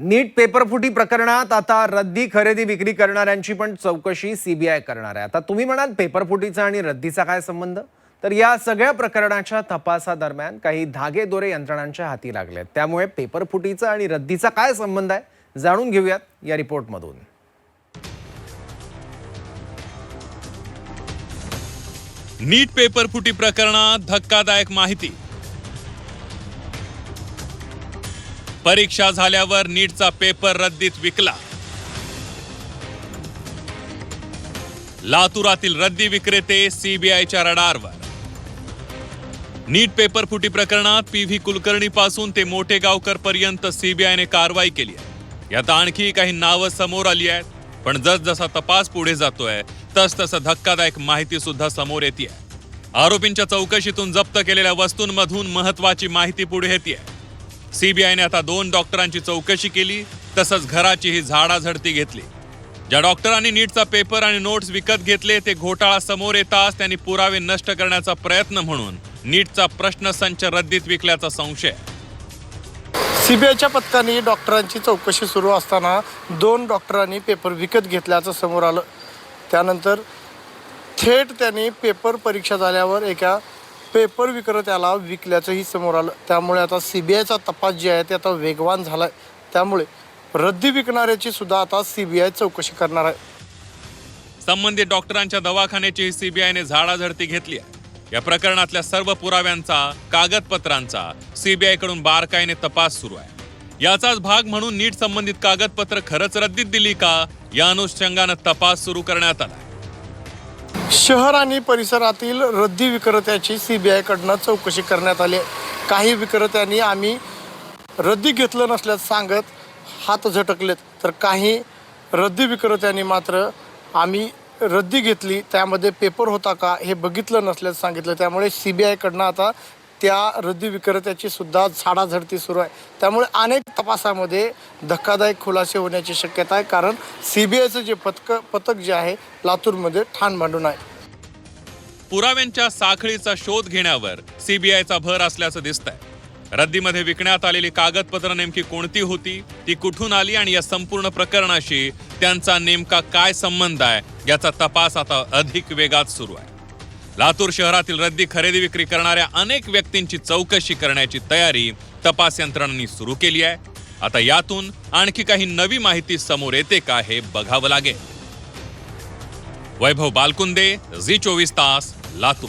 नीट पेपरफुटी प्रकरणात आता रद्दी खरेदी विक्री करणाऱ्यांची पण चौकशी सीबीआय करणार आहे। आता तुम्ही म्हणाल पेपरफुटीचा आणि रद्दीचा काय संबंध? तर या सगळ्या प्रकरणाच्या तपासादरम्यान काही धागेदोरे यंत्रणांच्या हाती लागलेत। त्यामुळे पेपरफुटीचा आणि रद्दीचा काय संबंध आहे जाणून घेऊयात या रिपोर्टमधून। नीट पेपरफुटी प्रकरणात धक्कादायक माहिती। परीक्षा झाल्यावर नीटचा पेपर रद्दीत विकला। लातूरातील रद्दी विक्रेते सीबीआयच्या रडारवर। नीट पेपरफुटी प्रकरणात पीव्ही कुलकर्णी पासून ते मोठे गावकर पर्यंत सीबीआयने कारवाई केली आहे। यात आणखी काही नावं समोर आली आहेत, पण जसजसा तपास पुढे जातोय तसतसं धक्कादायक माहिती सुद्धा समोर येते। आरोपींच्या चौकशीतून जप्त केलेल्या वस्तूंमधून महत्त्वाची माहिती पुढे येते। सीबीआयने आता 2 डॉक्टरांची चौकशी केली, तसंच घराचीही झाडाझडती घेतली। ज्या डॉक्टरांनी नीटचा पेपर आणि नोट्स विकत घेतले ते घोटाळा समोर येताच त्यांनी पुरावे नष्ट करण्याचा प्रयत्न म्हणून नीटचा प्रश्नसंच रद्दीत विकल्याचा संशय। सीबीआयच्या पथकाने डॉक्टरांची चौकशी सुरू असताना 2 डॉक्टरांनी पेपर विकत घेतल्याचं समोर आलं। त्यानंतर थेट त्यांनी पेपर परीक्षा झाल्यावर एका पेपर विक्रेत्याला विकल्याचंही समोर आलं। त्यामुळे आता सीबीआयचा तपास जे आहे ते आता वेगवान झालाय। त्यामुळे रद्दी विकणाऱ्याची सुद्धा आता सीबीआय चौकशी करणार आहे। संबंधित डॉक्टरांच्या दवाखान्याची सीबीआयने झाडाझडती घेतली आहे। या प्रकरणातल्या सर्व पुराव्यांचा, कागदपत्रांचा सीबीआयकडून बारकाईने तपास सुरू आहे। याचाच भाग म्हणून नीट संबंधित कागदपत्र खरंच रद्दीत दिली का या अनुषंगाने तपास सुरू करण्यात आला। शहर आणि परिसरातील रद्दी विक्रेत्याची सीबीआयकडनं चौकशी करण्यात आली आहे। काही विक्रेत्यांनी आम्ही रद्दी घेतलं नसल्याचं सांगत हात झटकलेत, तर काही रद्दी विक्रेत्यांनी मात्र आम्ही रद्दी घेतली, त्यामध्ये पेपर होता का हे बघितलं नसल्याचं सांगितलं। त्यामुळे सीबीआयकडनं आता त्या रद्दी विक्रेत्याची सुद्धा झाडाझडती सुरू आहे। त्यामुळे अनेक तपासामध्ये धक्कादायक खुलासे होण्याची शक्यता आहे, कारण सीबीआयचं जे पथक जे आहे लातूरमध्ये ठाण मांडून आहे। पुराव्यांच्या साखळीचा शोध घेण्यावर सीबीआयचा भर असल्याचं दिसतंय। रद्दीमध्ये विकण्यात आलेली कागदपत्र नेमकी कोणती होती, ती कुठून आली आणि या संपूर्ण प्रकरणाशी त्यांचा नेमका काय संबंध आहे याचा तपास आता अधिक वेगात सुरू आहे। लातूर शहरातील रद्दी खरेदी विक्री करणाऱ्या अनेक व्यक्तींची चौकशी करण्याची तयारी तपास यंत्रणांनी सुरू केली आहे। आता यातून आणखी काही नवी माहिती समोर येते का हे बघावं लागेल। वैभव बालकुंदे, झी 24 तास, लातूर।